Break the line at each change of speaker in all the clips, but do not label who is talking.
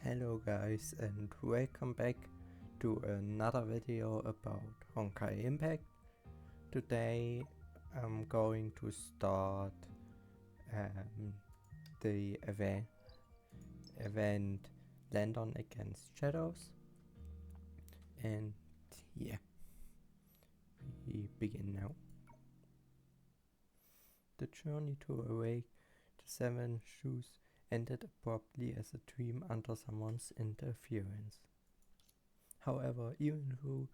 Hello guys and welcome back to another video about Honkai Impact. Today I'm going to start the event Lantern Against Shadows, and yeah, we begin now. The journey to awake the seven shoes ended abruptly as a dream under someone's interference. However, even though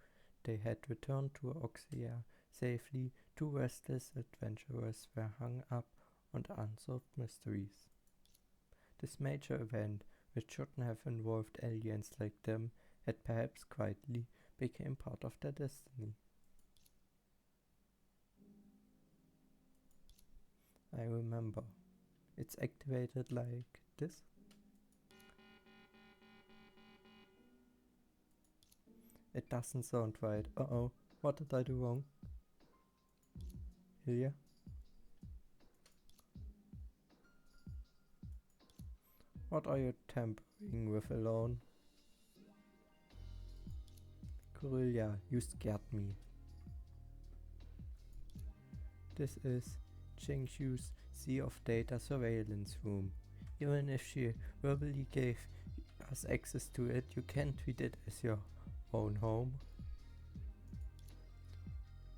they had returned to Oxia safely, two restless adventurers were hung up on the unsolved mysteries. This major event, which shouldn't have involved aliens like them, had perhaps quietly become part of their destiny. I remember. It's activated like this. It doesn't sound right. Uh-oh, what did I do wrong? Here? What are you tampering with alone? Guerrilla, you scared me. This is Chengshu's Sea of Data surveillance room. Even if she verbally gave us access to it, you can't treat it as your own home.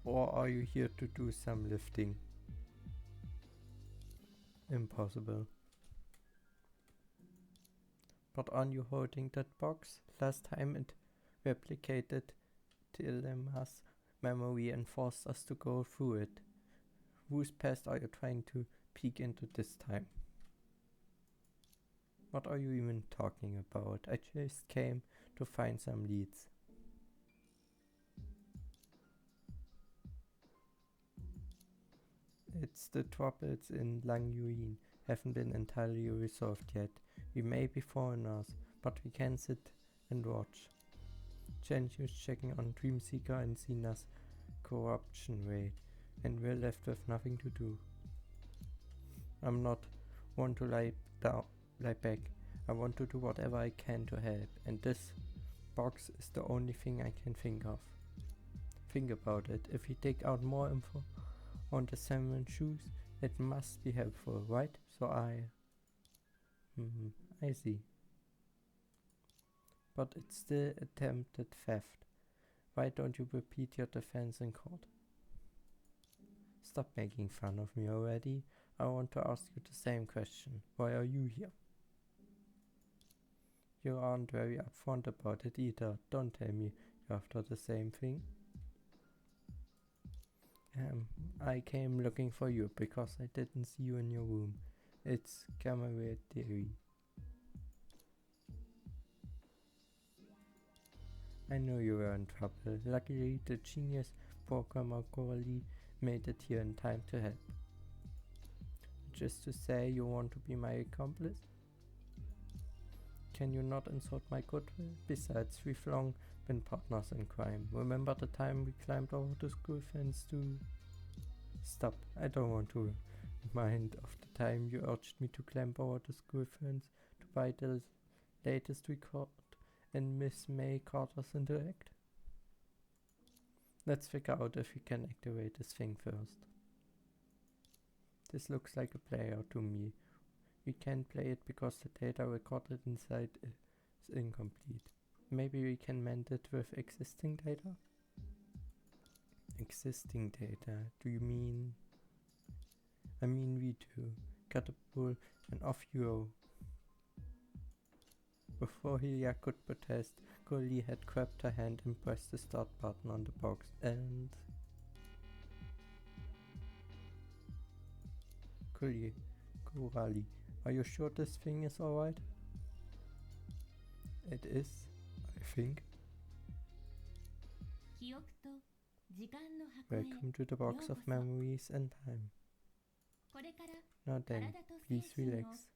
Or are you here to do some lifting? Impossible. But aren't you holding that box? Last time it replicated Tilema's memory and forced us to go through it. Whose past are you trying to peek into this time? What are you even talking about? I just came to find some leads. It's the troubles in Langyuin haven't been entirely resolved yet. We may be foreigners, but we can sit and watch. Chenchu's checking on Dreamseeker and Xena's corruption rate, and we're left with nothing to do. I'm not one to lie back. I want to do whatever I can to help, and this box is the only thing I can think of. Think about it. If we take out more info on the seven shoes, it must be helpful, right? So I see. But it's still attempted theft. Why don't you repeat your defense in court? Stop making fun of me already. I want to ask you the same question. Why are you here? You aren't very upfront about it either. Don't tell me you're after the same thing. I came looking for you because I didn't see you in your room. It's camaraderie. I know you were in trouble. Luckily, the genius programmer Coralie made it here in time to help. Just to say you want to be my accomplice? Can you not insult my goodwill? Besides, we've long been partners in crime. Remember the time we climbed over the school fence to... Stop, I don't want to remind of the time you urged me to climb over the school fence to buy the latest record in Miss May Carter's intellect. Let's figure out if we can activate this thing first. This looks like a player to me. We can't play it because the data recorded inside is incomplete. Maybe we can mend it with existing data? Existing data? Do you mean... I mean we do. Catapult and off you go. Before Hilya could protest, Coralie had grabbed her hand and pressed the start button on the box, and... Coralie, are you sure this thing is alright? It is, I think. Welcome to the box of memories and time. Now then, please relax.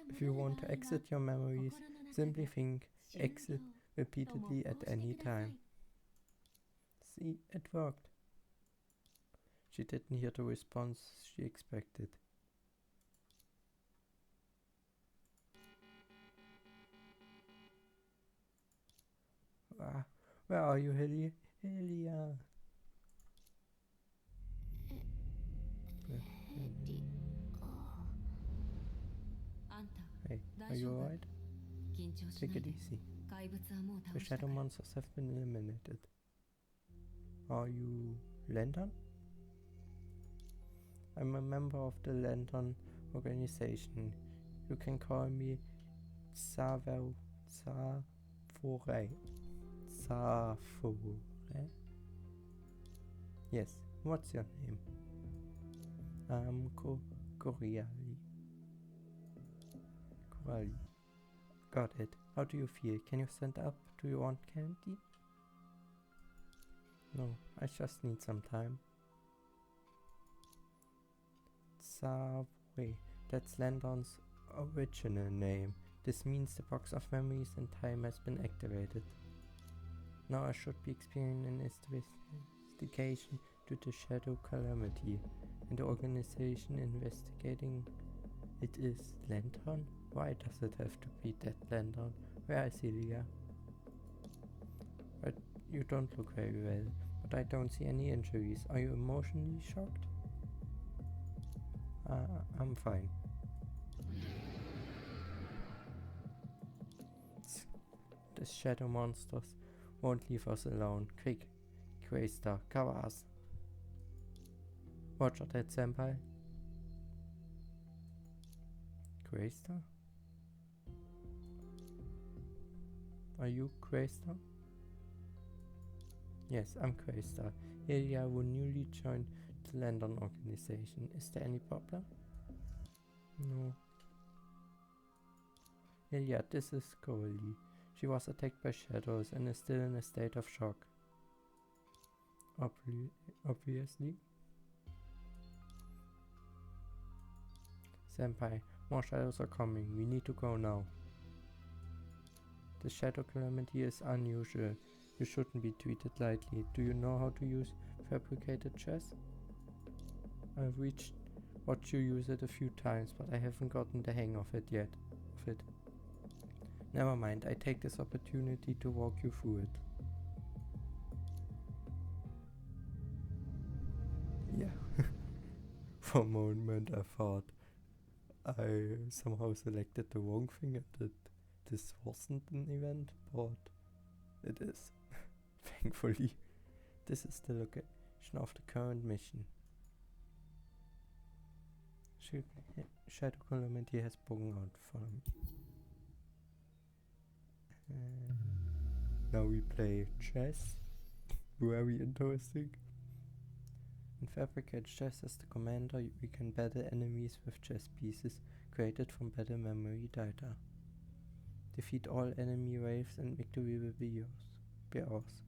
If you want to exit your memories, simply think exit repeatedly at any time. See, it worked. She didn't hear the response she expected. Where are you, Helia? Hey, are you alright? Take it easy. The shadow monsters have been eliminated. Are you Lantern? I'm a member of the Lantern organization. You can call me Savore. Yes, what's your name? I'm Corelli. Got it. How do you feel? Can you stand up? Do you want candy? No, I just need some time. Savore. That's Lantern's original name. This means the box of memories and time has been activated. Now I should be experiencing an investigation to the Shadow Calamity, and the organization investigating it is Lantern? Why does it have to be that Lantern? Where is Celia? But you don't look very well, but I don't see any injuries. Are you emotionally shocked? I'm fine. The shadow monsters won't leave us alone. Quick, Quaster, cover us. Roger that, senpai. Quaster? Are you Quaster? Yes, I'm Quaster. Elia who newly joined the Lantern organization. Is there any problem? No. Elia, this is Coralie. She was attacked by shadows and is still in a state of shock. Obviously. Senpai, more shadows are coming. We need to go now. The Shadow Calamity is unusual. You shouldn't be treated lightly. Do you know how to use fabricated chess? I've watched you use it a few times, but I haven't gotten the hang of it yet. Never mind, I take this opportunity to walk you through it. Yeah. For a moment I thought I somehow selected the wrong thing and that this wasn't an event, but it is. Thankfully. This is the location of the current mission. Shadow Calamity has broken out for me. Now we play chess. Very interesting. In fabricated chess as the commander, we can battle enemies with chess pieces created from battle memory data. Defeat all enemy waves and victory will be ours.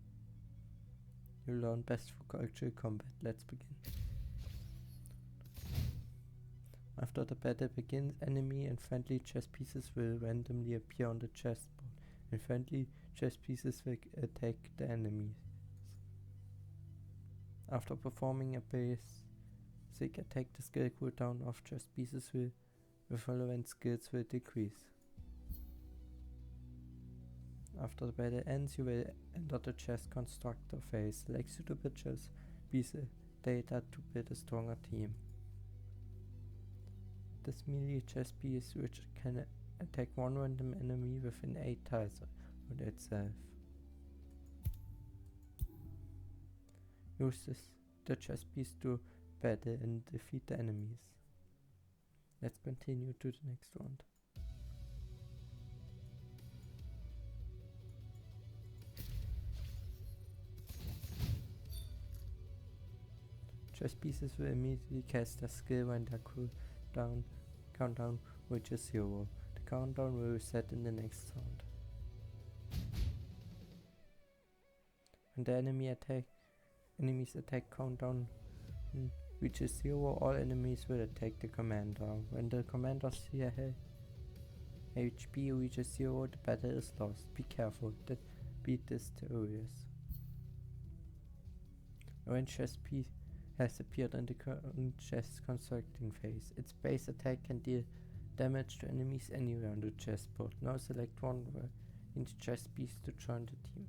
You learn best through actual combat. Let's begin. After the battle begins, enemy and friendly chess pieces will randomly appear on the chessboard, and friendly chess pieces will attack the enemies. After performing a basic attack, the skill cooldown of chess pieces with relevant skills will decrease. After the battle ends, you will enter the chess constructor phase. Select suitable chess piece data to build a stronger team. This melee chess piece which can attack one random enemy within 8 tiles of itself. Use the chess piece to battle and defeat the enemies. Let's continue to the next round. Chess pieces will immediately cast a skill when their countdown reaches 0. The countdown will reset in the next round. When the enemy's attack countdown reaches 0, all enemies will attack the commander. When the commander's HP reaches 0, the battle is lost. Be careful, that beat is terrorious. A ranged chess piece has appeared in the current chess constructing phase. Its base attack can deal damage to enemies anywhere on the chessboard. Now select one range chess piece to join the team.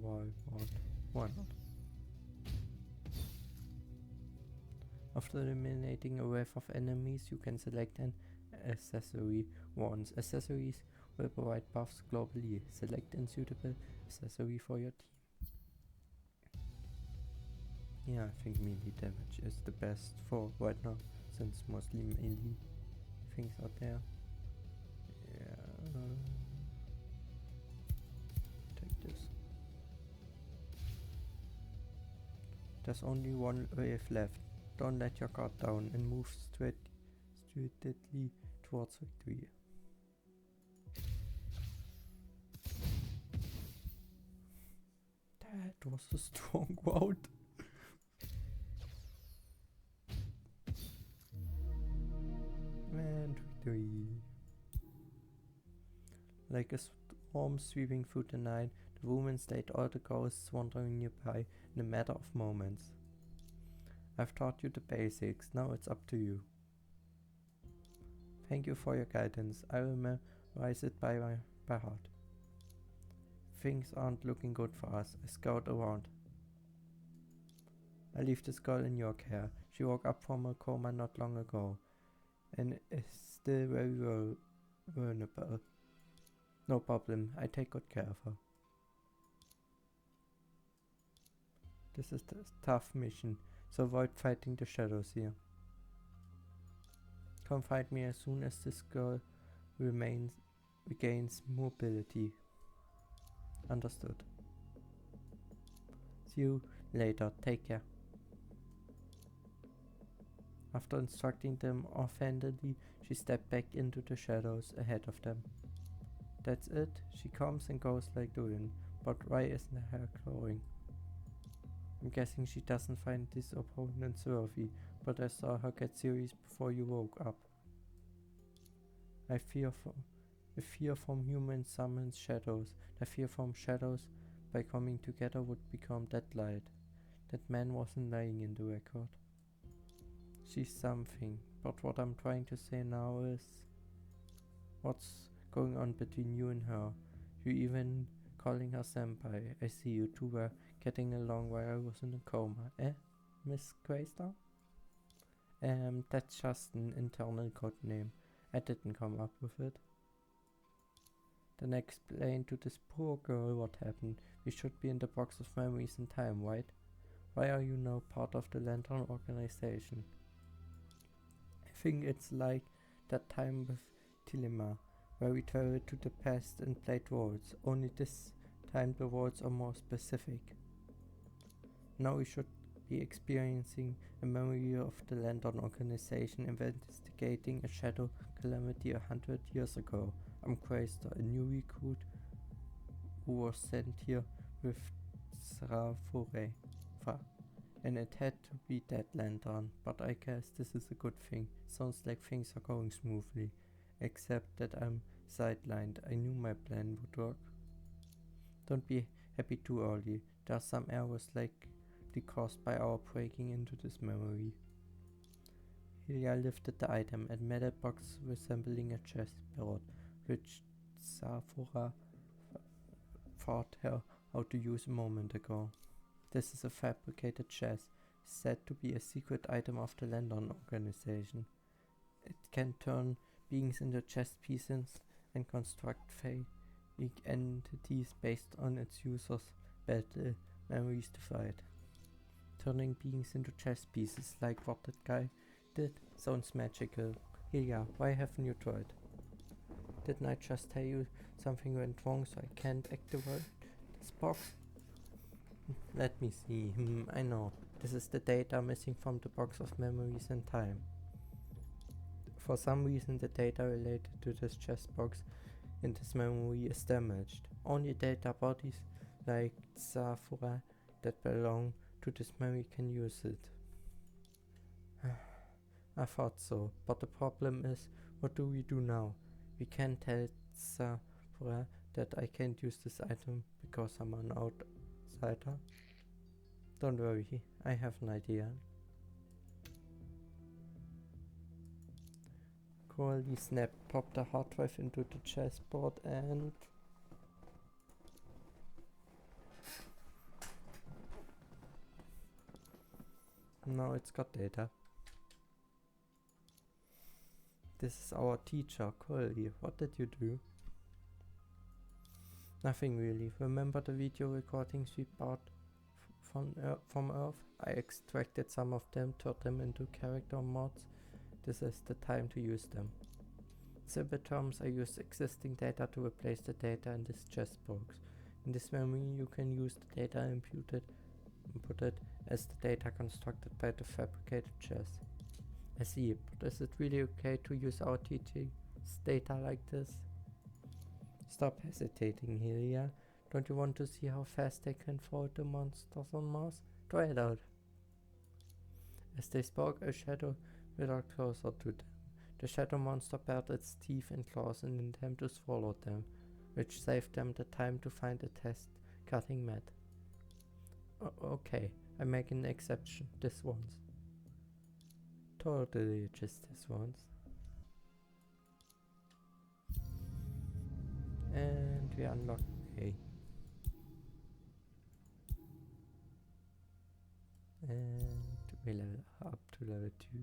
while. Why not? After eliminating a wave of enemies, you can select an accessory once. Accessories will provide buffs globally. Select a suitable accessory for your team. Yeah, I think melee damage is the best for right now, since mostly melee things are there. Yeah. Take this. There's only one wave left. Don't let your guard down and move strategically towards victory. That was a strong round. And victory. Like a storm sweeping through the night, the woman slayed all the ghosts wandering nearby in a matter of moments. I've taught you the basics, now it's up to you. Thank you for your guidance, I will memorize it by heart. Things aren't looking good for us. I scout around. I leave this girl in your care. She woke up from a coma not long ago and is still very vulnerable. No problem, I take good care of her. This is a tough mission, so avoid fighting the shadows here. Come find me as soon as this girl regains mobility. Understood. See you later, take care. After instructing them offhandedly, she stepped back into the shadows ahead of them. That's it, she comes and goes like the wind, but why isn't her hair glowing? I'm guessing she doesn't find this opponent worthy, but I saw her get serious before you woke up. The fear from humans summons shadows. The fear from shadows by coming together would become that light. That man wasn't lying in the record. She's something, but what I'm trying to say now is what's going on between you and her. You even calling her senpai. I see you two were getting along while I was in a coma. Miss Greystar? That's just an internal code name. I didn't come up with it. Then explain to this poor girl what happened. We should be in the box of memories in time, right? Why are you now part of the Lantern organization? I think it's like that time with Tilima, where we traveled to the past and played roles, only this time the roles are more specific. Now we should be experiencing a memory of the Lantern organization investigating a shadow calamity 100 years ago. I'm Quaster, a new recruit who was sent here with Srafore, and it had to be that Lantern, but I guess this is a good thing. Sounds like things are going smoothly, except that I'm sidelined. I knew my plan would work. Don't be happy too early. There are some errors likely caused by our breaking into this memory. Ilya lifted the item, a metal box resembling a chessboard, which Safura taught her how to use a moment ago. This is a fabricated chess, said to be a secret item of the Lantern organization. It can turn beings into chess pieces and construct fake entities based on its users' battle memories to fight. Turning beings into chess pieces like what that guy did sounds magical. Ilya, why haven't you tried? Didn't I just tell you something went wrong so I can't activate this box? Let me see. I know. This is the data missing from the box of memories and time. For some reason the data related to this chest box in this memory is damaged. Only data bodies like Zafura that belong to this memory can use it. I thought so, but the problem is, what do we do now? We can't tell Zafura that I can't use this item because I'm an outsider. Don't worry, I have an idea. Corley Snap popped the hard drive into the chessboard and Now it's got data. This is our teacher, Corey. What did you do? Nothing really. Remember the video recordings we bought from Earth? I extracted some of them, turned them into character mods. This is the time to use them. Simple terms, I use existing data to replace the data in this chess box. In this memory you can use the data input it as the data constructed by the fabricated chess. I see, but is it really okay to use our teaching's data like this? Stop hesitating, Helia. Don't you want to see how fast they can fight the monsters on Mars? Try it out. As they spoke, a shadow wither closer to them. The shadow monster bared its teeth and claws in an attempt to swallow them, which saved them the time to find a test-cutting mat. Okay, I make an exception, this once. Totally just this once. And we unlock A. And we level up to level 2.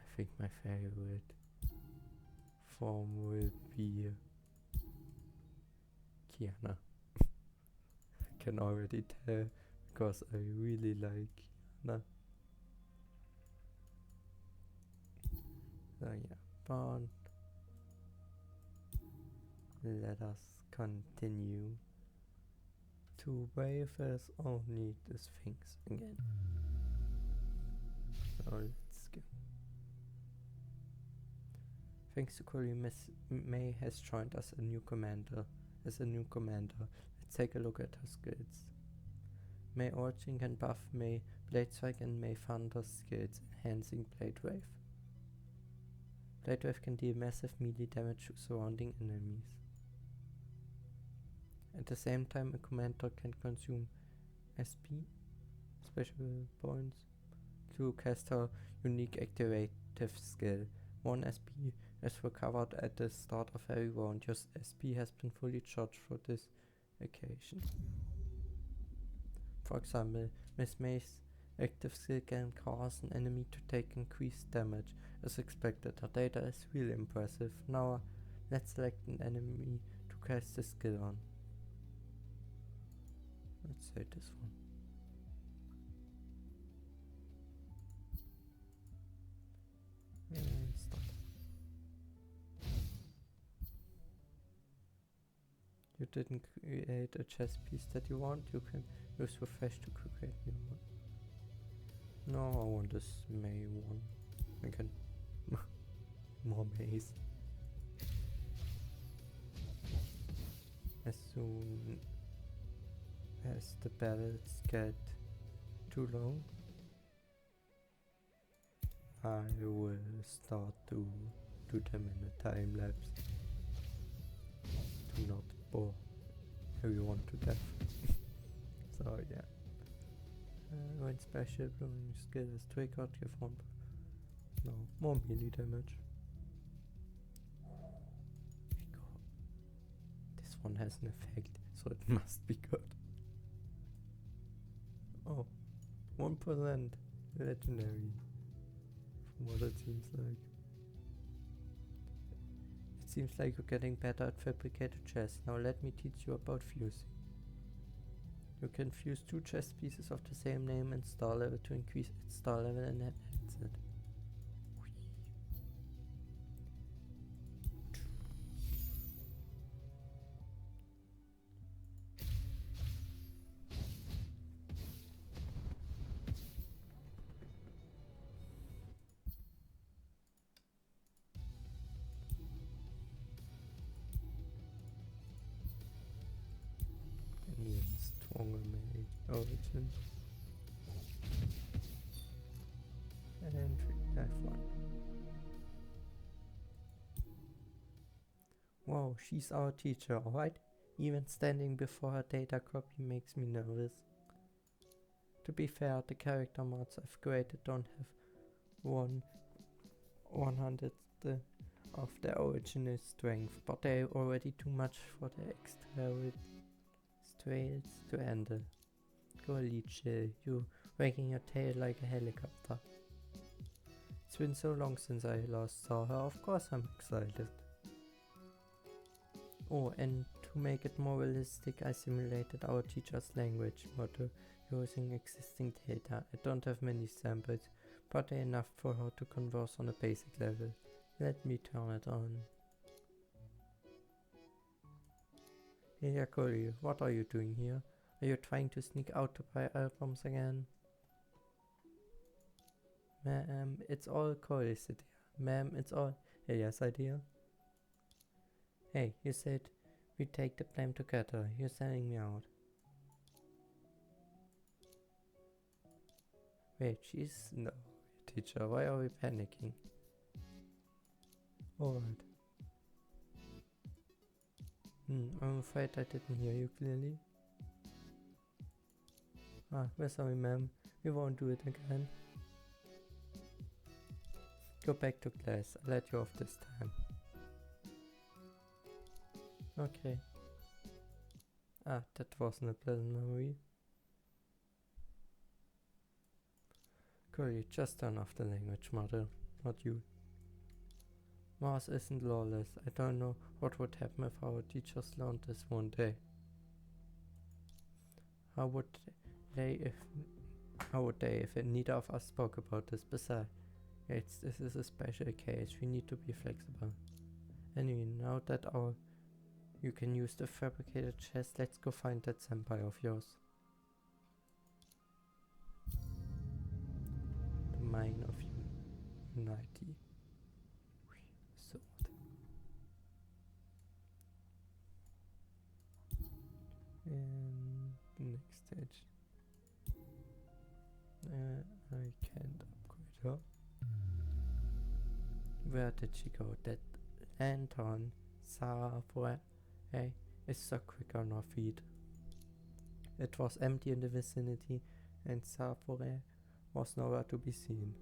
I think my favorite form will be Kiana. I can already tell because I really like Kiana. So yeah, but let us continue to wafers only the Sphinx again. So let's go. Thanks to Corey, Miss May has joined us as a new commander. Let's take a look at her skills. May Orching can buff May Blade Strike and May Thunder's skills, enhancing Blade Wave. Blade Wave can deal massive melee damage to surrounding enemies. At the same time, a commander can consume SP, special points, to cast her unique activative skill. 1 SP is recovered at the start of every round. Your SP has been fully charged for this occasion. For example, Miss May's active skill can cause an enemy to take increased damage. As expected, her data is really impressive. Now let's select an enemy to cast the skill on. Let's say this one. And start. You didn't create a chess piece that you want, you can use refresh to create new one. No, I want this May one. I can more Mays. As soon as the battles get too long, I will start to do them in a time lapse to not bore everyone to death. So yeah. When special blowing skill is triggered, give one more melee damage. This one has an effect, so it must be good. Oh, 1% legendary, from what it seems like. It seems like you're getting better at fabricated chess. Now let me teach you about fusing. You can fuse 2 chess pieces of the same name and star level to increase its star level and enhance it. Stronger May origin. And we have one. Wow, she's our teacher, alright? Even standing before her data copy makes me nervous. To be fair, the character mods I've created don't have 1/100th of their original strength, but they're already too much for the extra strails to handle. Golly chill, you wagging your tail like a helicopter. It's been so long since I last saw her, of course I'm excited. Oh, and to make it more realistic, I simulated our teacher's language model using existing data. I don't have many samples, but enough for her to converse on a basic level. Let me turn it on. Hey, Cory, what are you doing here? Are you trying to sneak out to buy albums again? Ma'am, it's all Cory's idea. Ma'am, it's all Elia's idea. Hey, you said we take the blame together. You're selling me out. Wait, she's no teacher. Why are we panicking? Alright. I'm afraid I didn't hear you clearly. We're sorry, ma'am. We won't do it again. Go back to class. I'll let you off this time. Okay. That wasn't a pleasant memory. Cory, just turn off the language model, not you. Mars isn't lawless. I don't know what would happen if our teachers learned this one day. How would they if neither of us spoke about this? Besides, this is a special case. We need to be flexible. Anyway, now that you can use the fabricated chest, let's go find that senpai of yours. The mine of unity. Sword. And next stage. I can't upgrade her. Where did she go? That lantern, Sarah, is so quick on her feet. It was empty in the vicinity, and Sarah was nowhere to be seen.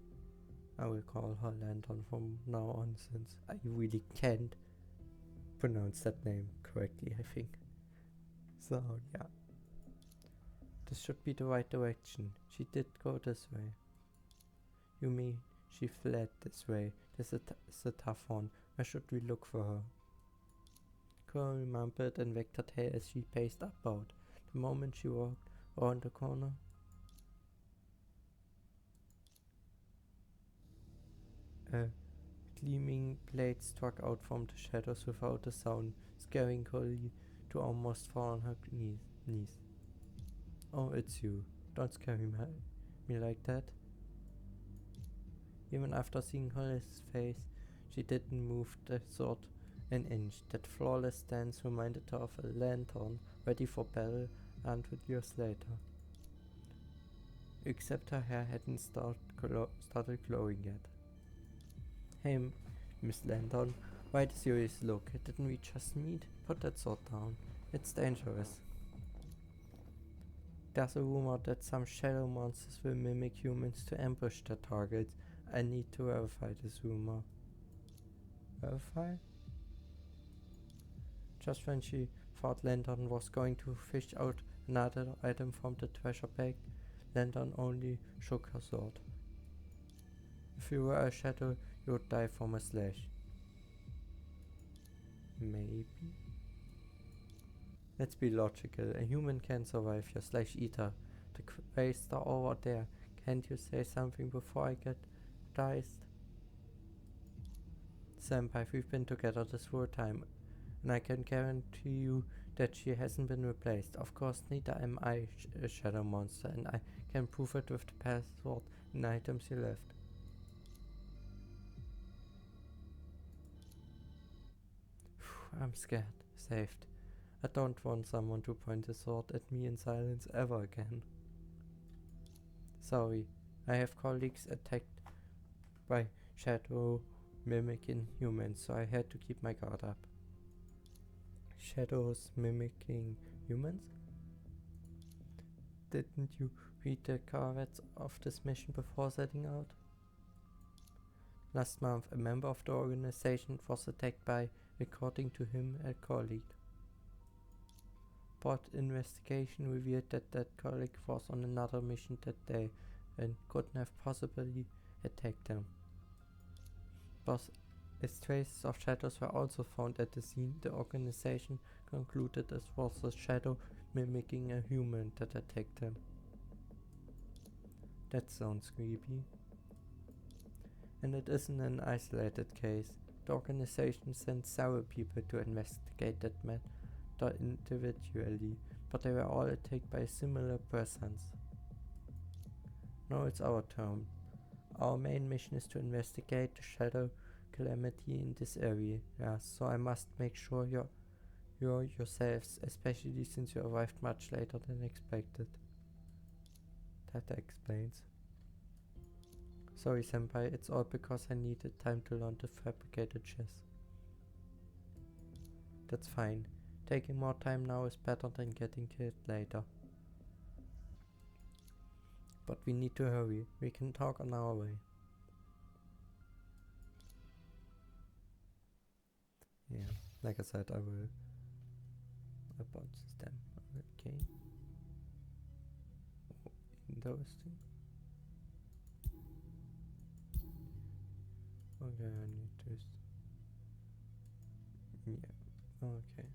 I will call her Lantern from now on, since I really can't pronounce that name correctly, I think. So, yeah. This should be the right direction. She did go this way. You mean she fled this way? This is a tough one. Where should we look for her? Cory mumbled and wagged her tail as she paced upward. The moment she walked around the corner, a gleaming blade struck out from the shadows without a sound, scaring Cory to almost fall on her knees. Oh, it's you. Don't scare me like that. Even after seeing Holly's face, she didn't move the sword an inch. That flawless stance reminded her of a lantern ready for battle 100 years later. Except her hair hadn't started glowing yet. Hey, Miss Lantern, why the serious look? Didn't we just meet? Put that sword down. It's dangerous. There's a rumor that some shadow monsters will mimic humans to ambush their targets. I need to verify this rumor. Verify? Just when she thought Lantern was going to fish out another item from the treasure bag, Lantern only shook her sword. If you were a shadow, you would die from a slash. Maybe? Let's be logical. A human can survive your slash eater. The waste are over there. Can't you say something before I get diced? Senpai, we've been together this whole time, and I can guarantee you that she hasn't been replaced. Of course, neither am I a shadow monster, and I can prove it with the password and items you left. I'm scared. Saved. I don't want someone to point a sword at me in silence ever again. Sorry, I have colleagues attacked by shadow mimicking humans, so I had to keep my guard up. Shadows mimicking humans? Didn't you read the cards of this mission before setting out? Last month, a member of the organization was attacked by, according to him, a colleague. But investigation revealed that colleague was on another mission that day and couldn't have possibly attacked him. But as traces of shadows were also found at the scene, the organization concluded it was a shadow mimicking a human that attacked him. That sounds creepy. And it isn't an isolated case. The organization sent several people to investigate that matter individually, but they were all attacked by similar persons. Now it's our turn. Our main mission is to investigate the shadow calamity in this area, so I must make sure you're yourselves, especially since you arrived much later than expected. That explains. Sorry, senpai, it's all because I needed time to learn to fabricate a chest. That's fine. Taking more time now is better than getting killed later. But we need to hurry. We can talk on our way. Yeah, like I said, I will bounce them. Okay. Oh, interesting. Okay, I need this. Yeah, okay.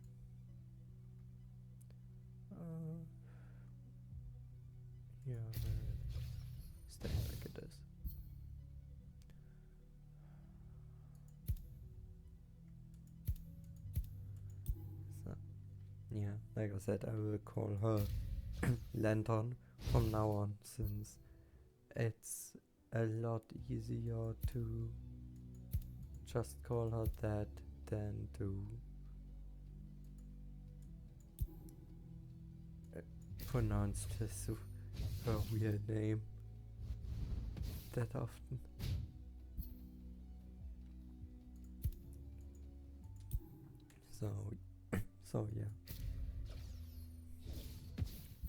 Yeah, stay like it is. So, yeah, like I said, I will call her Lantern from now on, since it's a lot easier to just call her that than to pronounce her weird name that often. So yeah.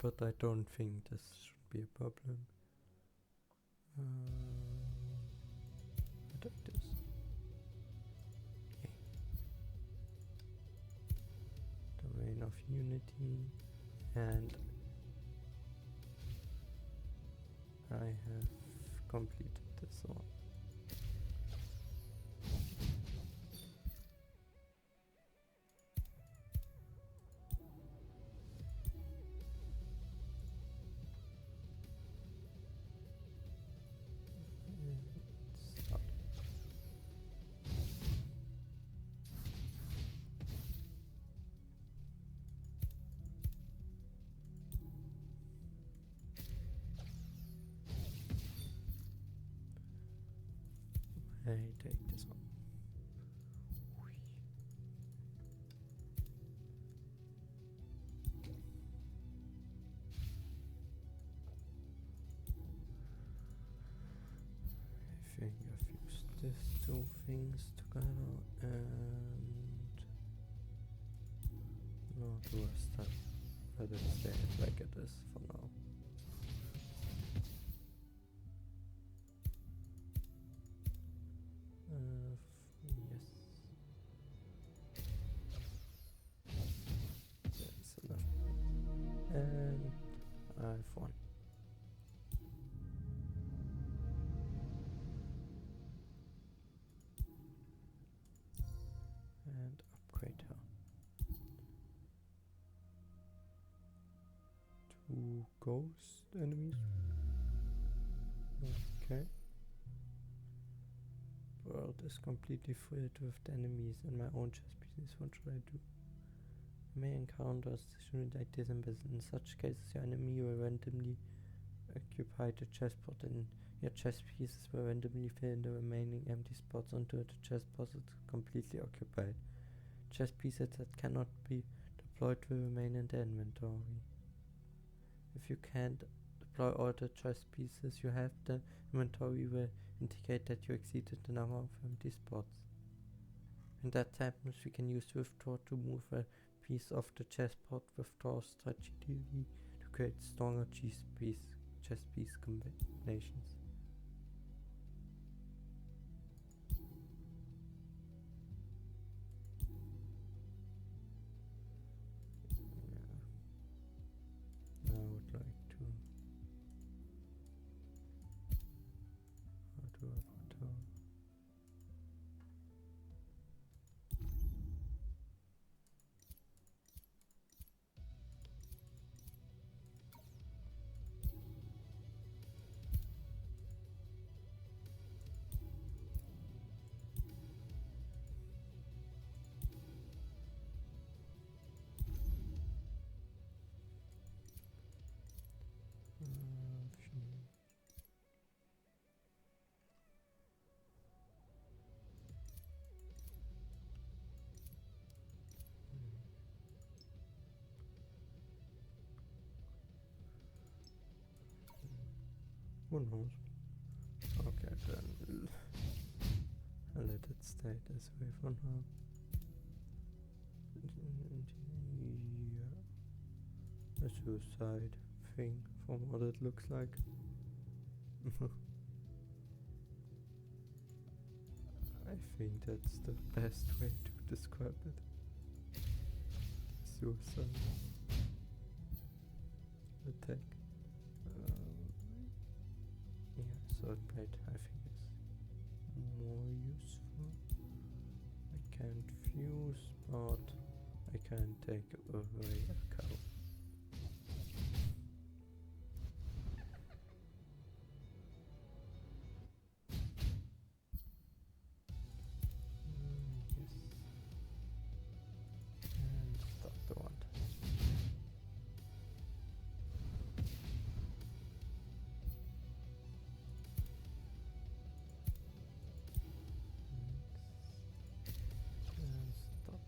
But I don't think this should be a problem. I like this. Okay. Domain of Unity, and I have completed this one. I take this one. I think I've used these two things together and no do a step. Let it stay like it is for now. Yes. That's enough. And I've won. And upgrade her. 2 ghost enemies. Okay. World is completely filled with enemies and my own chess pieces. What should I do? You may encounter situations like this in such cases your enemy will randomly occupy the chessboard and your chess pieces will randomly fill in the remaining empty spots until the chessboard is completely occupied. Chess pieces that cannot be deployed will remain in the inventory. If you can't deploy all the chess pieces you have, the inventory will indicate that you exceeded the number of empty spots. When that happens, we can use withdraw to move a piece of the chessboard. Withdraw strategically to create stronger chess piece combinations. Who knows? Okay, then I'll let it stay this way for now. Yeah, a suicide thing from what it looks like. I think that's the best way to describe it. Suicide attack. Yeah, sword blade I think is more useful. I can't fuse, but I can take away a cow. Yes. And stop the one. And stop.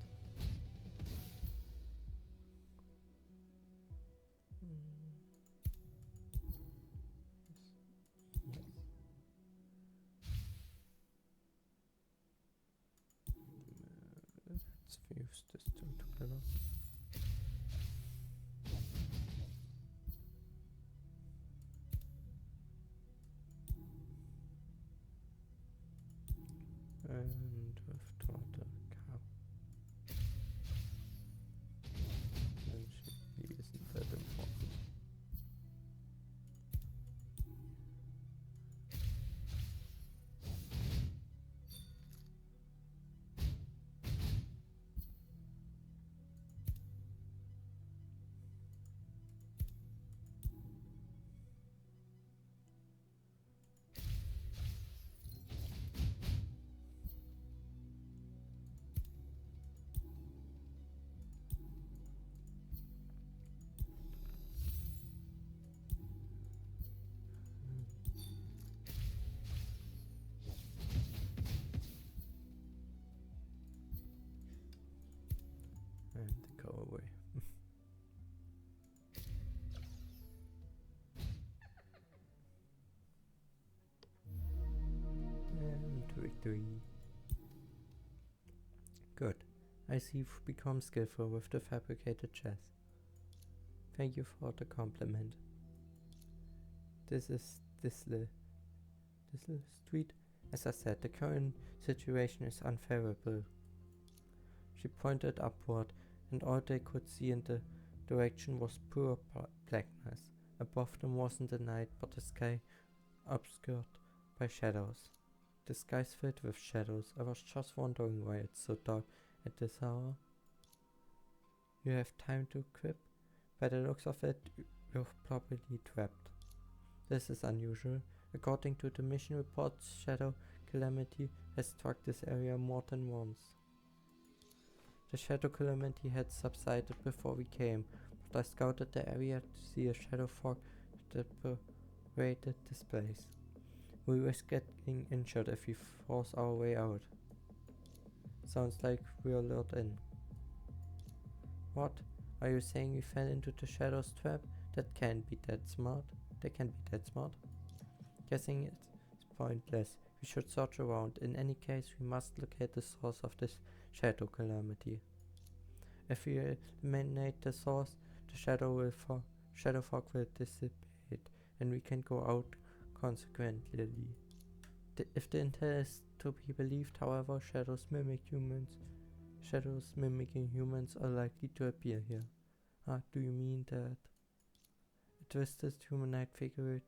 Yes. Let's fuse this two together. And we've taught a cow. And she isn't that important. And they go away. And victory. Good. I see you've become skillful with the fabricated chest. Thank you for the compliment. This little street. As I said, the current situation is unfavorable. She pointed upward, and all they could see in the direction was pure blackness. Above them wasn't the night, but the sky obscured by shadows. The sky's filled with shadows. I was just wondering why it's so dark at this hour. You have time to equip? By the looks of it, you're probably trapped. This is unusual. According to the mission reports, Shadow Calamity has struck this area more than once. The Shadow Calamity had subsided before we came, but I scouted the area to see a shadow fog that pervaded this place. We risk getting injured if we force our way out. Sounds like we're lured in. What? Are you saying we fell into the Shadow's trap? That can't be that smart. They can't be that smart. Guessing it's pointless. We should search around. In any case, we must locate the source of this Shadow Calamity. If we eliminate the source, the shadow fog will dissipate, and we can go out consequently. If the intel is to be believed, however, shadows mimicking humans are likely to appear here. Do you mean that? A twisted humanoid figure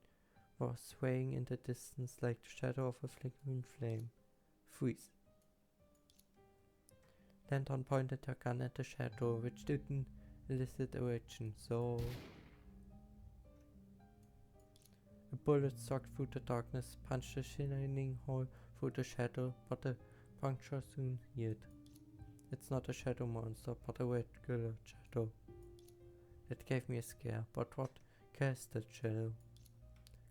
was swaying in the distance like the shadow of a flickering flame. Freeze. Lantern pointed her gun at the shadow, which didn't elicit a reaction, so... A bullet sucked through the darkness, punched a shining hole through the shadow, but the puncture soon healed. It's not a shadow monster, but a regular shadow. It gave me a scare, but what Cast that shadow.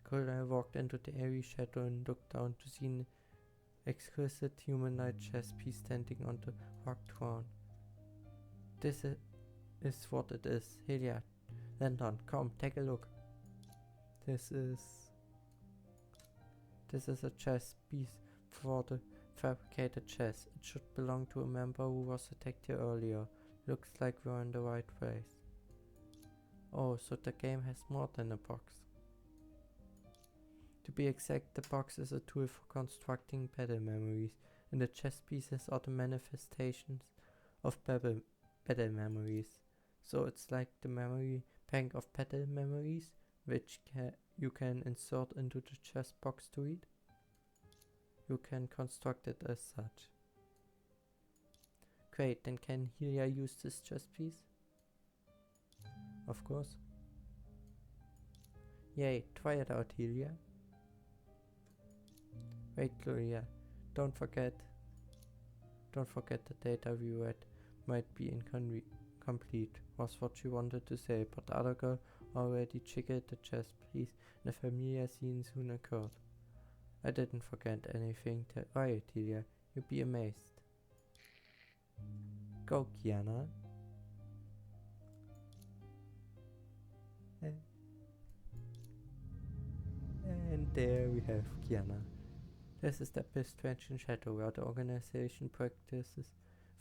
Kola walked into the airy shadow and looked down to see an exquisite humanoid chess piece standing on the rock throne. This is what it is. Helia, Landon, come, take a look. This is a chess piece for the fabricated chess. It should belong to a member who was attacked here earlier. Looks like we're in the right place. Oh, so the game has more than a box. To be exact, the box is a tool for constructing battle memories, and the chess pieces are the manifestations of battle memories. So it's like the memory bank of battle memories, which you can insert into the chess box to read. You can construct it as such. Great, then can Helia use this chess piece? Of course. Yay, try it out, Helia. Wait, Gloria, don't forget the data we read might be incomplete, was what she wanted to say, but the other girl already jiggled the chess piece and a familiar scene soon occurred. I didn't forget anything. Right, Helia, you'll be amazed. Go, Kiana. And there we have Kiana. This is the Abyss Trench Shadow, where the organization practices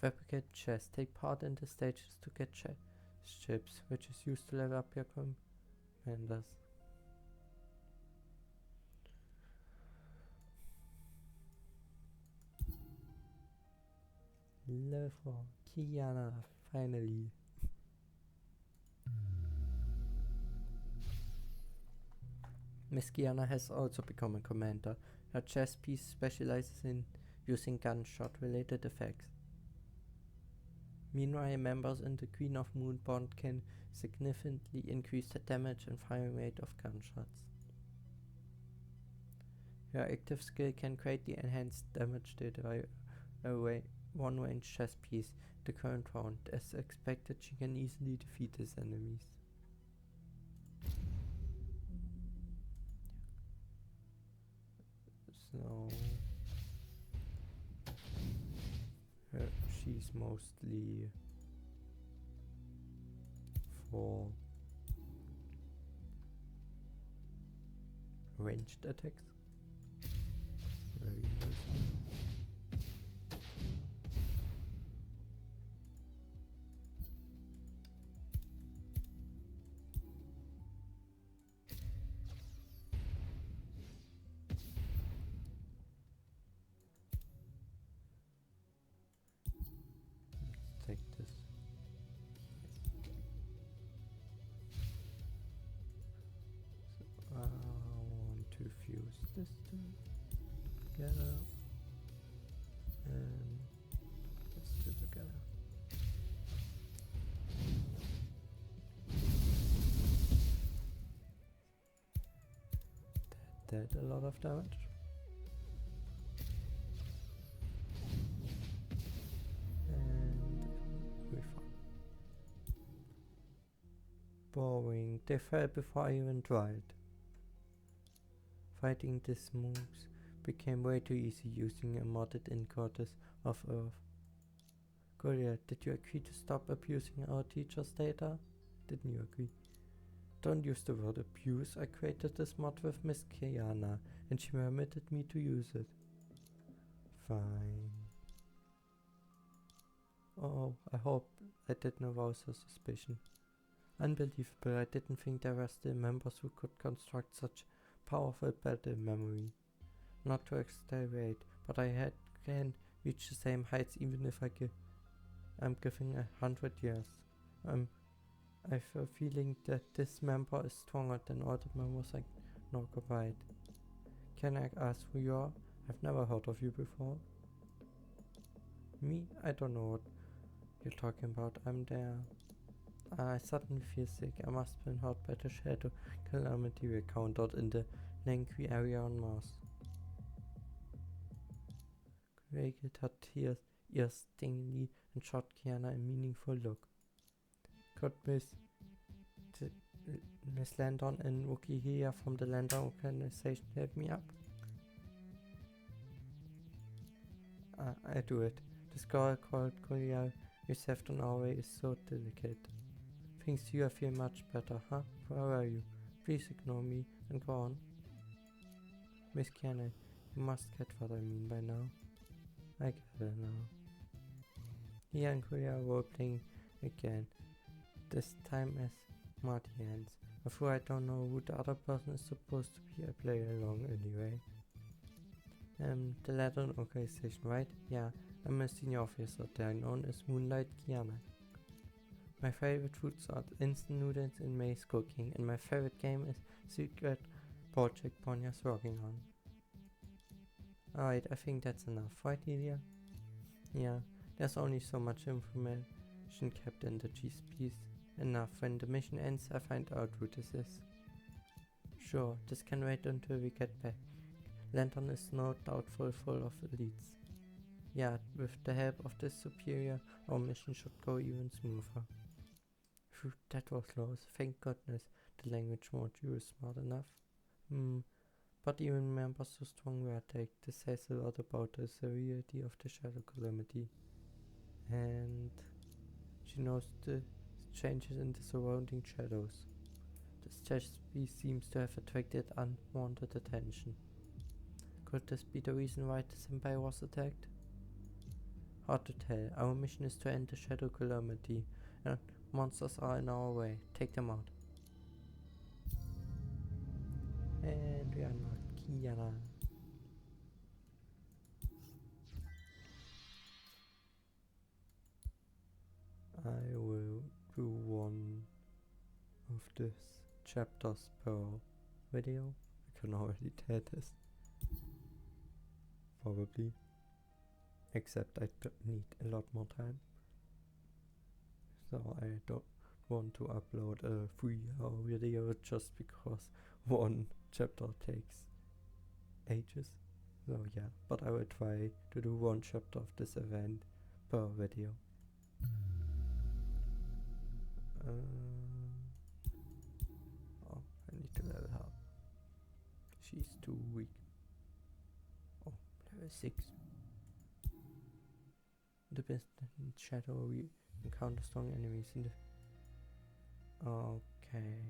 fabricate chess. Take part in the stages to get chess chips, which is used to level up your commanders. Level 4. Kiana, finally. Miss Kiana has also become a commander. Her chess piece specializes in using gunshot-related effects. Meanwhile, members in the Queen of Moon Bond can significantly increase the damage and firing rate of gunshots. Her active skill can greatly enhance damage dealt by a one-range chess piece. The current round, as expected, she can easily defeat his enemies. So she's mostly for ranged attacks. Very nice. Take this. So I want to fuse this together and let's do it together. That did a lot of damage. Boring, they fell before I even tried. Fighting these moves became way too easy using a modded-in goddess of Earth. Gloria, did you agree to stop abusing our teacher's data? Didn't you agree? Don't use the word abuse. I created this mod with Miss Kiana and she permitted me to use it. Fine. Oh, I hope I didn't arouse her suspicion. Unbelievable, I didn't think there were still members who could construct such powerful battle memory. Not to exaggerate, but I can reach the same heights even if I'm giving 100 years. I have a feeling that this member is stronger than all the members I know combined. Can I ask who you are? I've never heard of you before. Me? I don't know what you're talking about. I'm there. I suddenly feel sick. I must have been hurt by the shadow calamity we encountered in the Nangui area on Mars. Greged her ears stingingly and shot Kiana a meaningful look. Could Miss Miss Landon and Wookie here from the Landon organization help me up? I do it. The girl called Korea you saved on our way is so delicate. Thinks you feel much better, huh? Where are you? Please ignore me and go on. Miss Kiana, you must get what I mean by now. I get it now. He and Korea were playing again, this time as Marty hands. Although I don't know who the other person is supposed to be, I play along anyway. The Latin organization, right? Yeah, I'm a senior officer there, known as Moonlight Kiana. My favorite foods are instant noodles and maize cooking, and my favorite game is Secret Project Ponya's working on. Alright, I think that's enough, right, Ilya? Yeah, there's only so much information kept in the GSPs. Enough. When the mission ends, I find out who this is. Sure, this can wait until we get back. Lantern is no doubt full of elites. Yeah, with the help of this superior, our mission should go even smoother. Phew, that was close. Thank goodness the language module is smart enough. But even members so strong were attacked. This says a lot about the severity of the shadow calamity. And she knows the changes in the surrounding shadows. This GSP seems to have attracted unwanted attention. Could this be the reason why the senpai was attacked? Hard to tell. Our mission is to end the shadow calamity, and monsters are in our way. Take them out. And we unlocked Kiana. I will do one of this chapters per video. I can already tell this. Probably. Except I need a lot more time. So I don't want to upload a 3-hour video just because one chapter takes ages. So yeah, but I will try to do one chapter of this event per video. Oh, I need to level up. She's too weak. Oh, level 6. The best in shadow, we encounter strong enemies in the... Okay.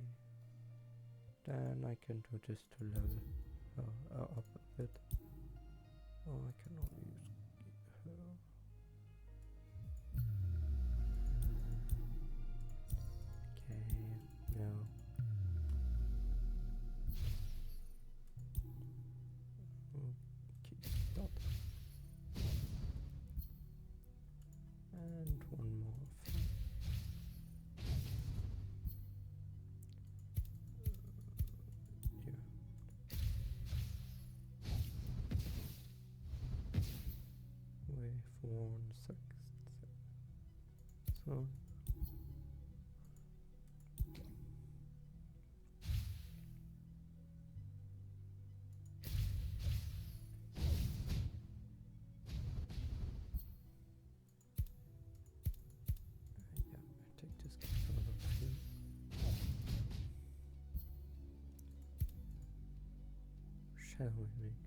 Then I can do this to level up a bit. Oh, I can only use her. Okay, no. Okay, dot. And one more. With 1 6. So yeah, I take this out of here. Shall we make?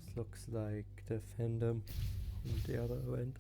This looks like the fandom from the other event.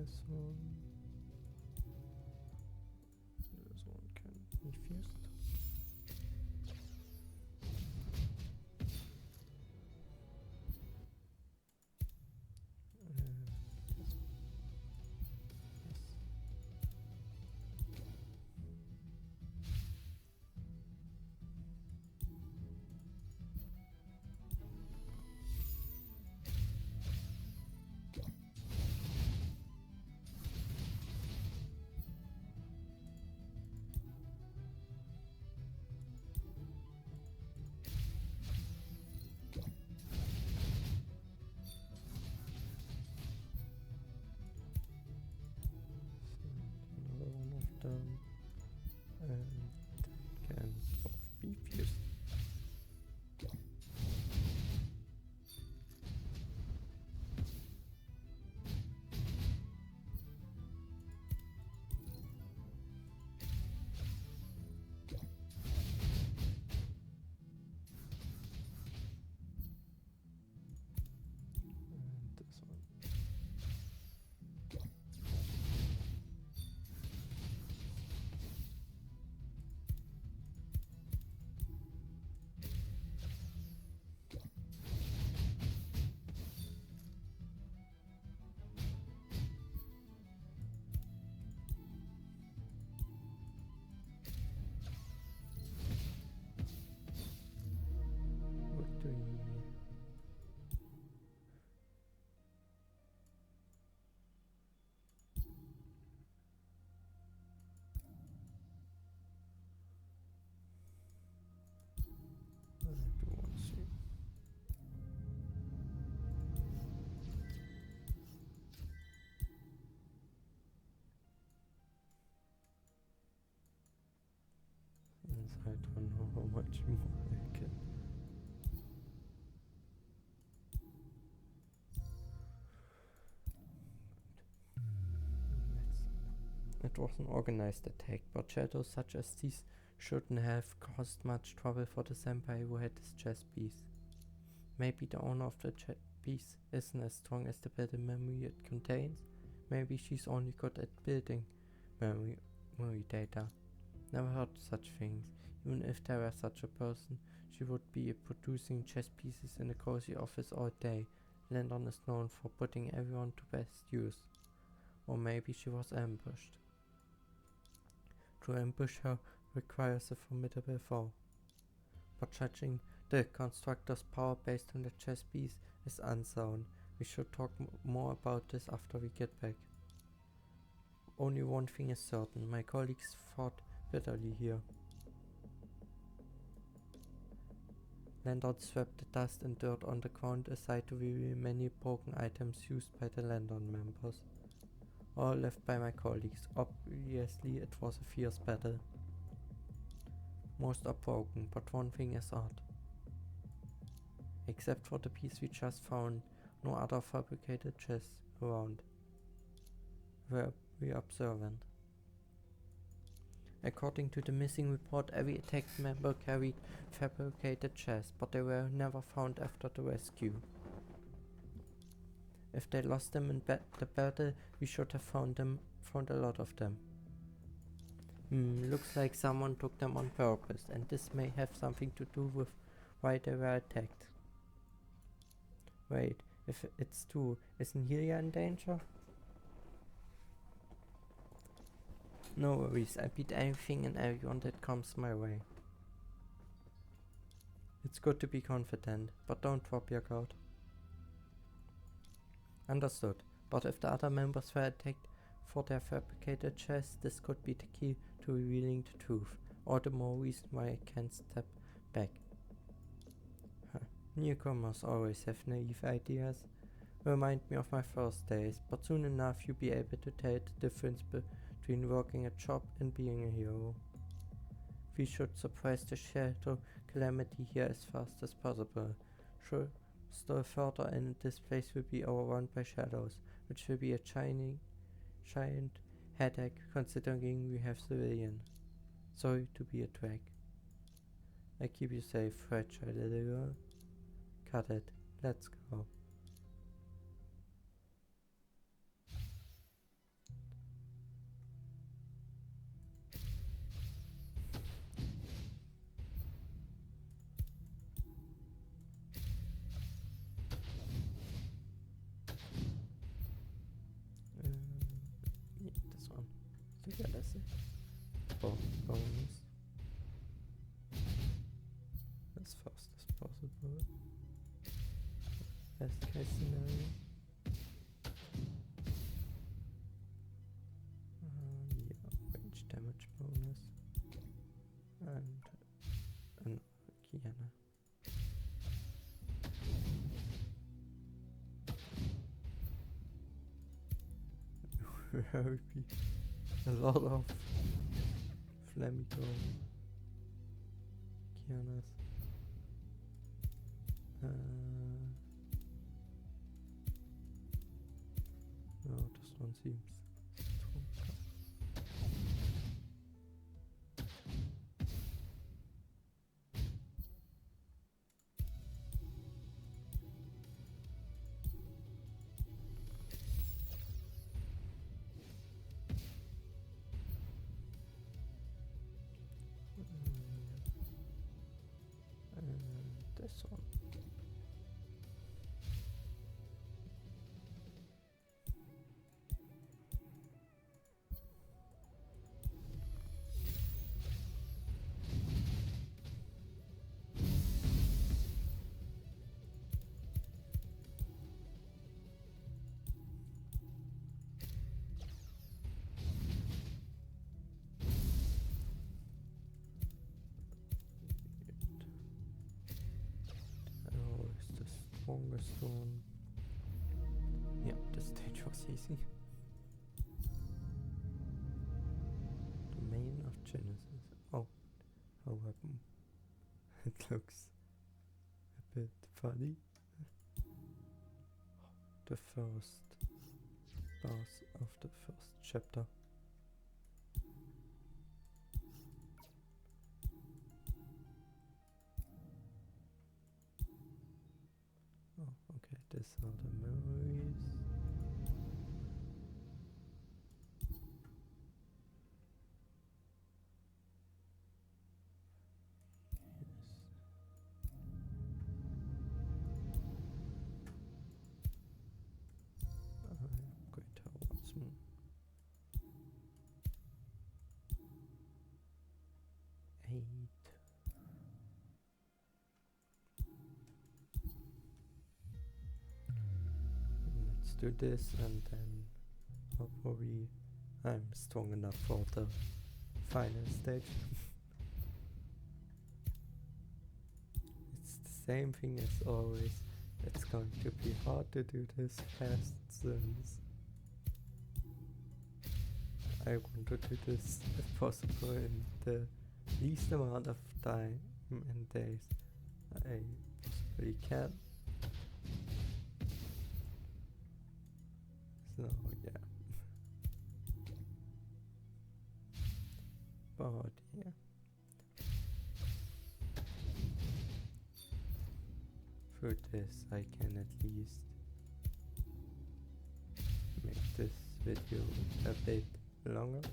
This one can be fused. This one. Yes. Another one of them, and can both be fused. And this one. Victory. I do want to see. Since I don't know how much more I can. It was an organized attack, but shadows such as these shouldn't have caused much trouble for the senpai who had this chess piece. Maybe the owner of the chess piece isn't as strong as the building memory it contains. Maybe she's only good at building memory data. Never heard such things. Even if there were such a person, she would be producing chess pieces in a cozy office all day. Landon is known for putting everyone to best use. Or maybe she was ambushed. To ambush her requires a formidable foe. But judging the constructor's power based on the chess piece is unsound. We should talk more about this after we get back. Only one thing is certain, my colleagues fought bitterly here. Landon swept the dust and dirt on the ground aside to reveal many broken items used by the Landon members. All left by my colleagues. Obviously it was a fierce battle. Most are broken, but one thing is odd. Except for the piece we just found, no other fabricated chests around. Were we observant? According to the missing report, every attacked member carried fabricated chests, but they were never found after the rescue. If they lost them in the battle, we should have found a lot of them. Looks like someone took them on purpose, and this may have something to do with why they were attacked. Wait, if it's true, isn't Helia in danger? No worries, I beat anything and everyone that comes my way. It's good to be confident, but don't drop your guard. Understood, but if the other members were attacked for their fabricated chests, this could be the key to revealing the truth. All the more reason why I can't step back. Newcomers always have naive ideas. Remind me of my first days, but soon enough you'll be able to tell the difference between working a job and being a hero. We should suppress the shadow calamity here as fast as possible. Sure, still further and this place will be overrun by shadows, which will be a giant headache considering we have civilians. Sorry to be a drag. I keep you safe, fragile little girl. Cut it. Let's go. Yeah, that's it. Bonus. As fast as possible. Best case scenario. Yeah, range damage bonus. And an Kiana. Very a lot of Flamico Kianas. No, this one seems strong. This one. Oh, is the strongest one. Yeah, this stage was easy. Domain of Genesis. Oh, a weapon. It looks a bit funny. The first boss of the first chapter. Oh, okay, these are the memories. Great once more. 8. Let's do this and then hopefully I'm strong enough for the final stage. It's the same thing as always. It's going to be hard to do this fast since I want to do this if possible in the least amount of time and days I possibly can. So yeah. But yeah. For this I can at least make this video a bit longer.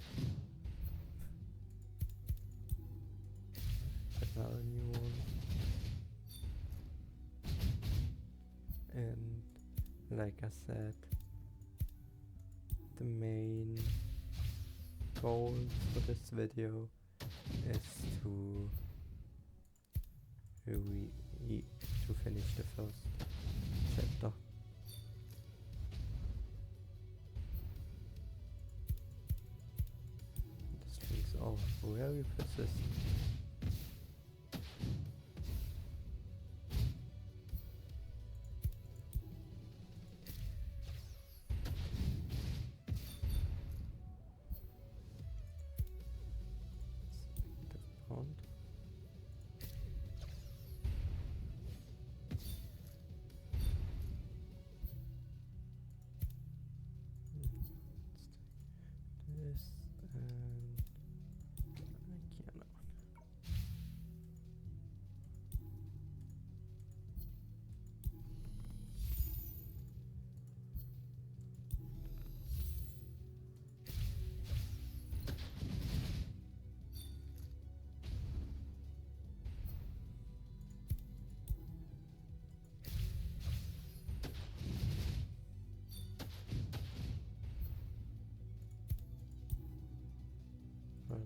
Another new one. And like I said, the main goal for this video is to finish the first chapter. These things are very persistent.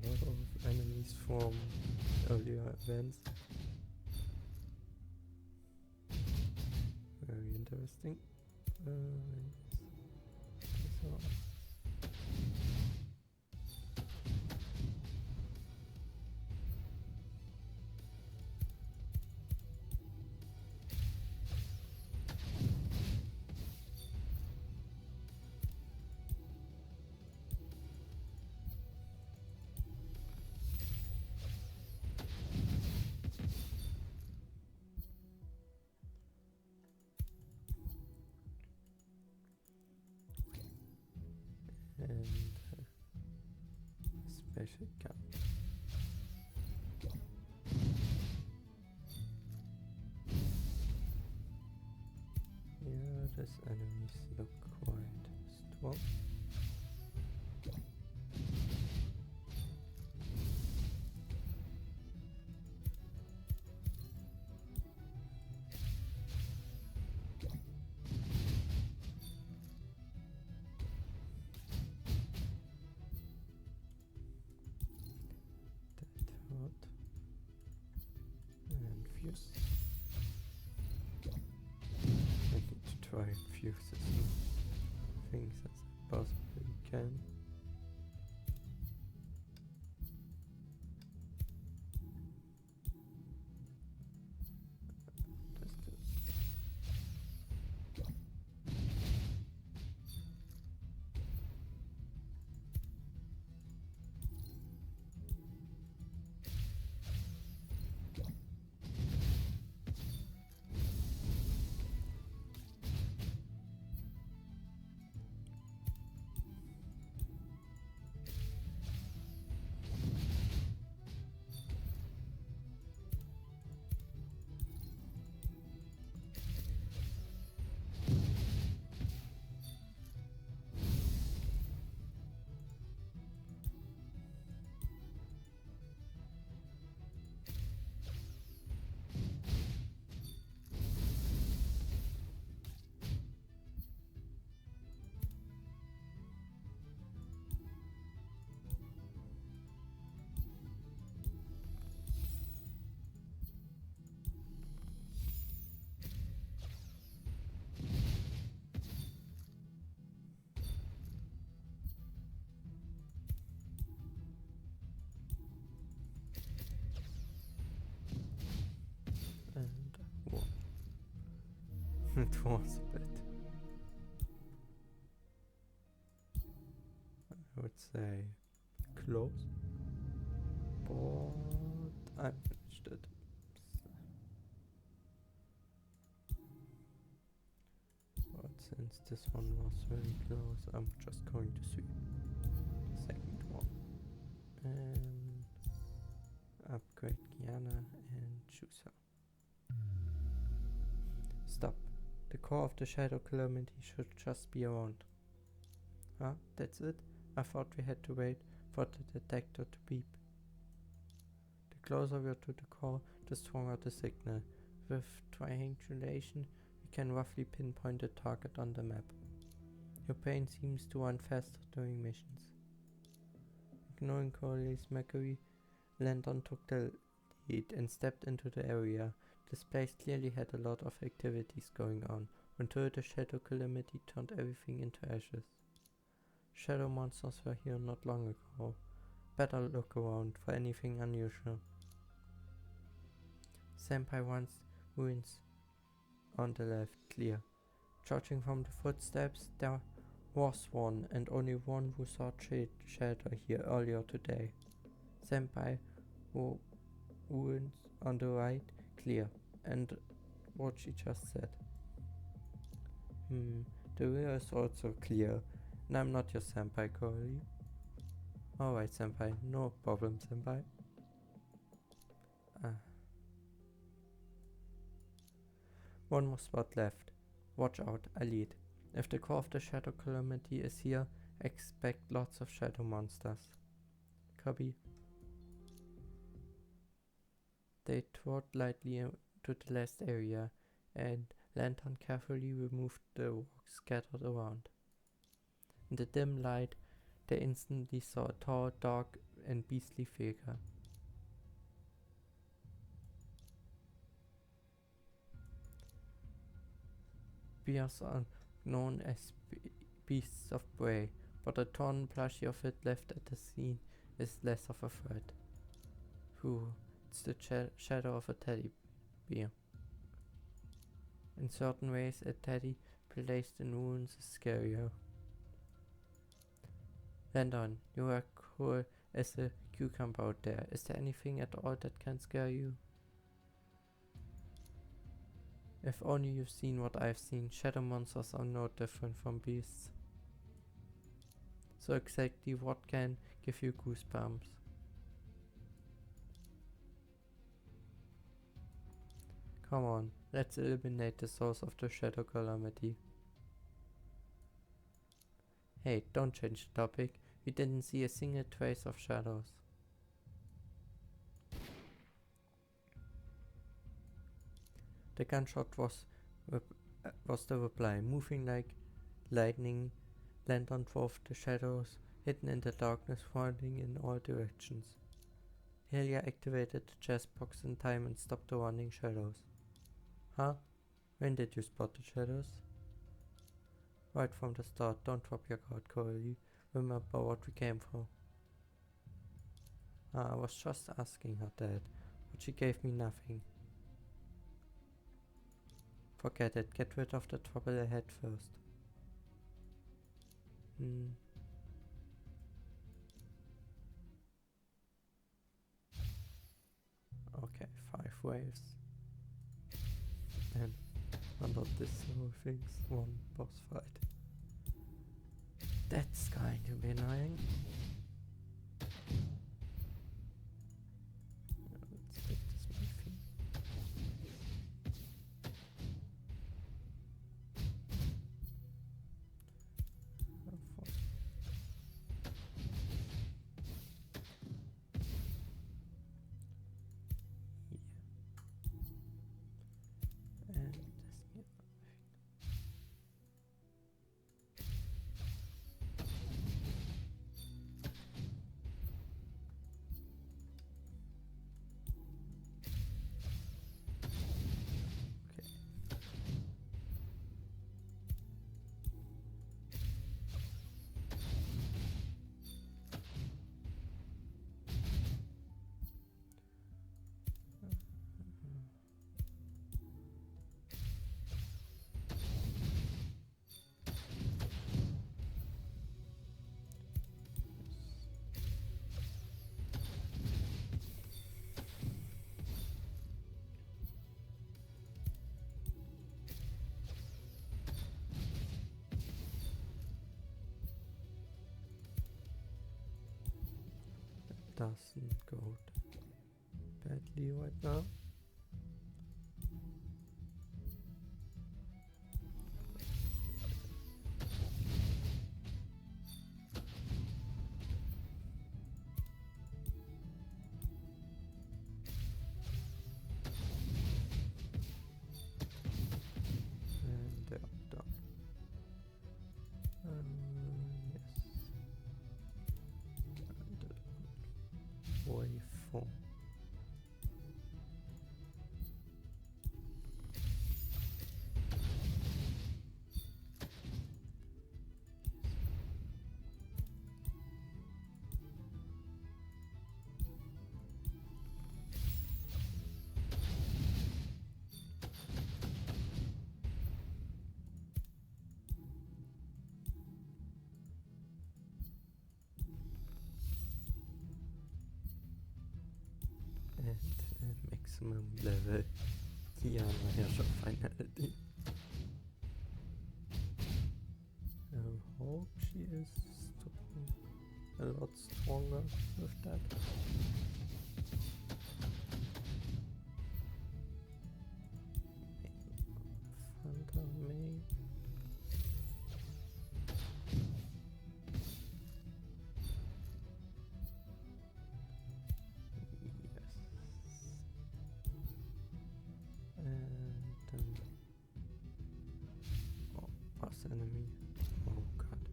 lot of enemies from earlier events. Very interesting. So and special gun. Yeah, these enemies look quite strong. That hurt. And fuse. I need to try and fuse as many things as I possibly can. Just do. And whoa. It was a bit, I would say, close, but I finished it. But since this one was very close, I'm just going to sweep the second one and upgrade Kiana and choose her. Stop. The core of the Shadow Calamity should just be around. Huh? That's it? I thought we had to wait for the detector to beep. The closer we are to the core, the stronger the signal. With triangulation, we can roughly pinpoint the target on the map. Your brain seems to run faster during missions. Ignoring Corley's mockery, Landon took the lead and stepped into the area. This place clearly had a lot of activities going on, until the Shadow Calamity turned everything into ashes. Shadow monsters were here not long ago. Better look around for anything unusual. Senpai once ruins on the left, clear. Judging from the footsteps, there was one and only one who saw Shadow here earlier today. Senpai ruins on the right, clear. And what she just said. The rear is also clear. And I'm not your senpai, Corey. Alright, senpai. No problem, senpai. One more spot left. Watch out, I lead. If the core of the Shadow Calamity is here, expect lots of shadow monsters. Copy. They trod lightly to the last area, and Lantern carefully removed the rocks scattered around. In the dim light, they instantly saw a tall, dark and beastly figure. Bears are known as beasts of prey, but a torn plushie of it left at the scene is less of a threat. Whew, it's the shadow of a teddy bear. In certain ways, a teddy placed in ruins is scarier. Landon, you are cool as a cucumber out there. Is there anything at all that can scare you? If only you've seen what I've seen. Shadow monsters are no different from beasts. So exactly what can give you goosebumps? Come on, let's eliminate the source of the shadow calamity. Hey, don't change the topic. We didn't see a single trace of shadows. The gunshot was the reply, moving like lightning. Lantern drove the shadows, hidden in the darkness, falling in all directions. Helia activated the chest box in time and stopped the running shadows. Huh? When did you spot the shadows? Right from the start. Don't drop your guard, Coralie. Remember what we came for. I was just asking her that, but she gave me nothing. Forget it. Get rid of the trouble ahead first. Okay, 5 waves. And under this whole things, 1 boss fight. That's kind of annoying. Let's take this movie. Doesn't go badly right now. And they're done. Yes. And wave 4. At maximum level. Diana Herrscher finality. I hope she is a lot stronger with that. Fanta May. Enemy. Oh god.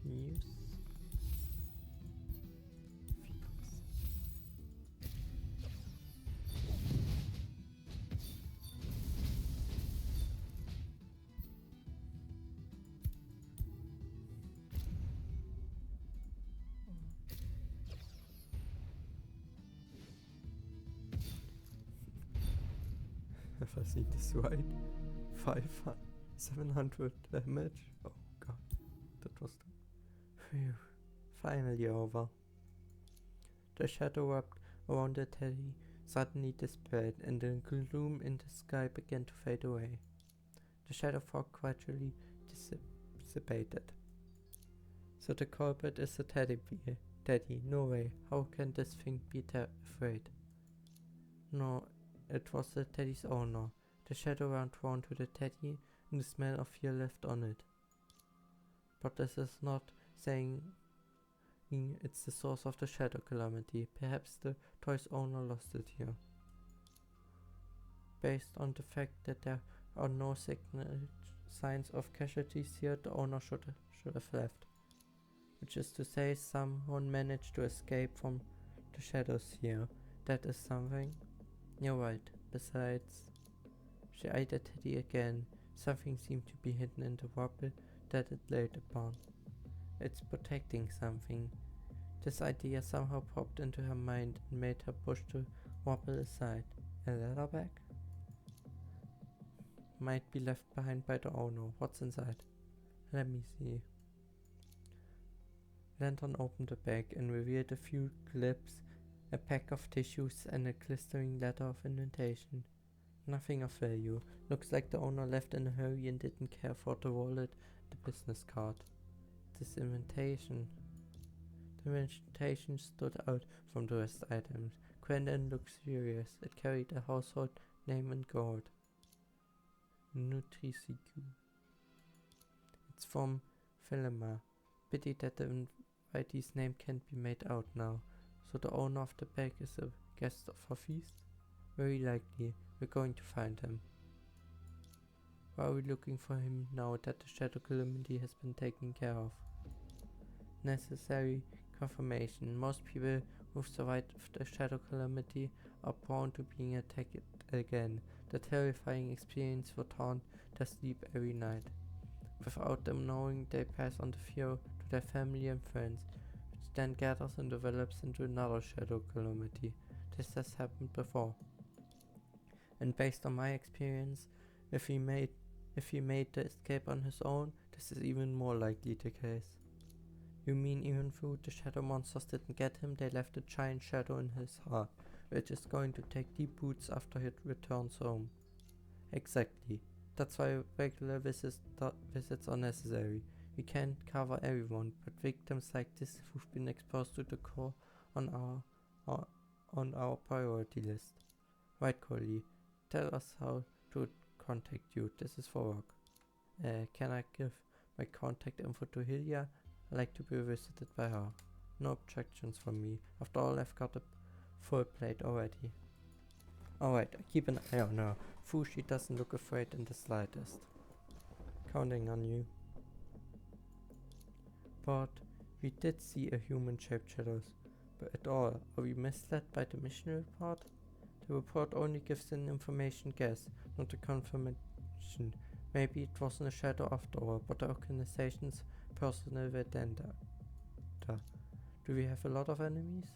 News. If I see this right, 700 damage. Oh god, that was phew. Finally over. The shadow wrapped around the teddy suddenly dispelled, and the gloom in the sky began to fade away. The shadow fog gradually dissipated. So the culprit is the teddy bear. Teddy, no way. How can this thing be afraid? No, it was the teddy's owner. The shadow ran drawn to the teddy, and the smell of fear left on it. But this is not saying it's the source of the shadow calamity. Perhaps the toy's owner lost it here. Based on the fact that there are no signs of casualties here, the owner should have left. Which is to say, someone managed to escape from the shadows here. That is something. You're right. Besides, she eyed the teddy again. Something seemed to be hidden in the rubble that it laid upon. It's protecting something. This idea somehow popped into her mind and made her push the rubble aside. A leather bag? Might be left behind by the owner. What's inside? Let me see. Lantern opened the bag and revealed a few clips, a pack of tissues, and a glistering letter of invitation. Nothing of value. Looks like the owner left in a hurry and didn't care for the wallet, the business card. This invitation. The invitation stood out from the rest items. Grand and luxurious. It carried a household name in gold. Nutrisiku. It's from Philemar. Pity that the invitee's name can't be made out now. So the owner of the bag is a guest of our feast? Very likely. We're going to find him. Why are we looking for him now that the shadow calamity has been taken care of? Necessary confirmation. Most people who've survived the shadow calamity are prone to being attacked again. The terrifying experience will haunt their sleep every night. Without them knowing, they pass on the fear to their family and friends, which then gathers and develops into another shadow calamity. This has happened before. And based on my experience, if he made the escape on his own, this is even more likely the case. You mean even though the shadow monsters didn't get him, they left a giant shadow in his heart, which is going to take deep roots after he returns home. Exactly. That's why regular visits are necessary. We can't cover everyone, but victims like this who've been exposed to the core on our priority list. Right, Coley. Tell us how to contact you. This is for work. Can I give my contact info to Hilya? I like to be visited by her. No objections from me. After all, I've got a full plate already. Alright, I keep an eye on her. Fushi doesn't look afraid in the slightest. Counting on you. But we did see a human-shaped shadows. But at all, are we misled by the mission report? The report only gives an information guess, not a confirmation. Maybe it wasn't a shadow after all, but the organization's personal vendetta. Do we have a lot of enemies?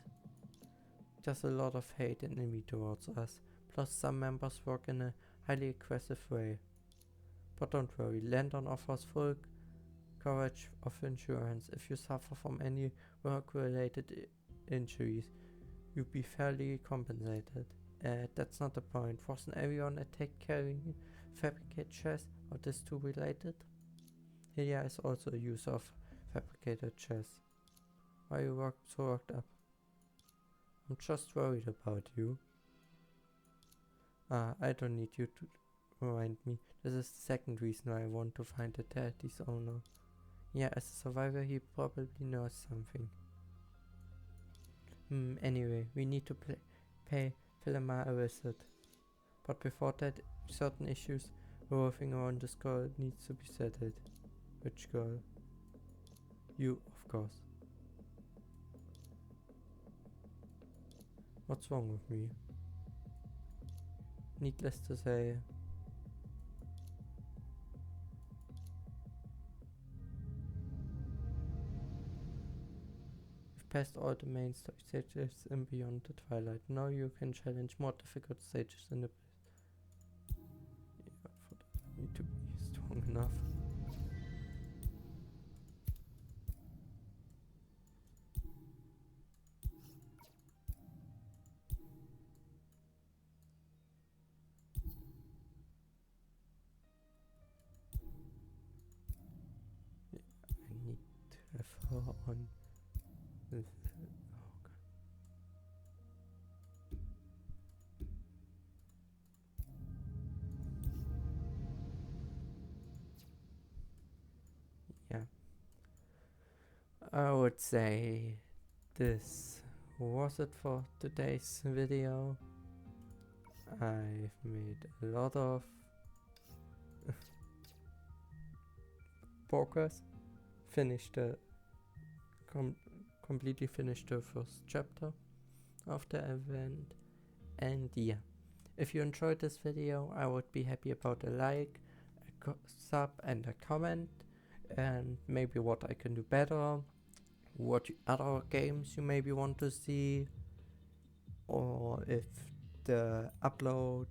There's a lot of hate and envy towards us, plus some members work in a highly aggressive way. But don't worry, Lantern offers full coverage of insurance. If you suffer from any work-related injuries, you'll be fairly compensated. That's not the point. Wasn't everyone attacked carrying fabricated chairs, or this too related? Hilya is also a user of fabricated chairs. Why are you so worked up? I'm just worried about you. I don't need you to remind me. This is the second reason why I want to find the daddy's owner. Yeah, as a survivor he probably knows something. Anyway, we need to pay Philemar a visit. But before that, certain issues revolving around this girl needs to be settled. Which girl? You, of course. What's wrong with me? Needless to say, you've passed all the main stages and beyond the twilight. Now you can challenge more difficult stages in the place. Yeah, for that I need to be strong enough. I need to have her on this. Oh god. Yeah. I would say this was it for today's video. I've made a lot of progress. Finished the completely finished the first chapter of the event, and yeah, if you enjoyed this video, I would be happy about a like, a sub and a comment, and maybe what I can do better, what other games you maybe want to see, or if the upload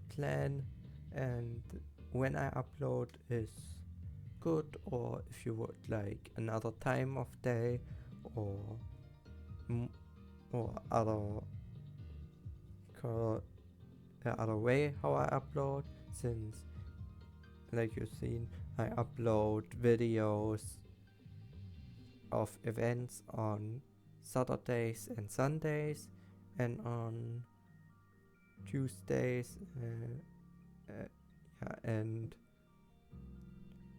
plan and when I upload is good, or if you would like another time of day, or other way how I upload, since like you've seen I upload videos of events on Saturdays and Sundays, and on Tuesdays and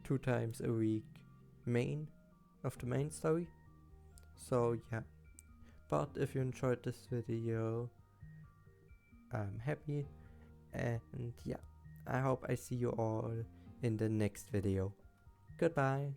2 times a week of the main story. So yeah, but if you enjoyed this video, I'm happy, and yeah, I hope I see you all in the next video. Goodbye.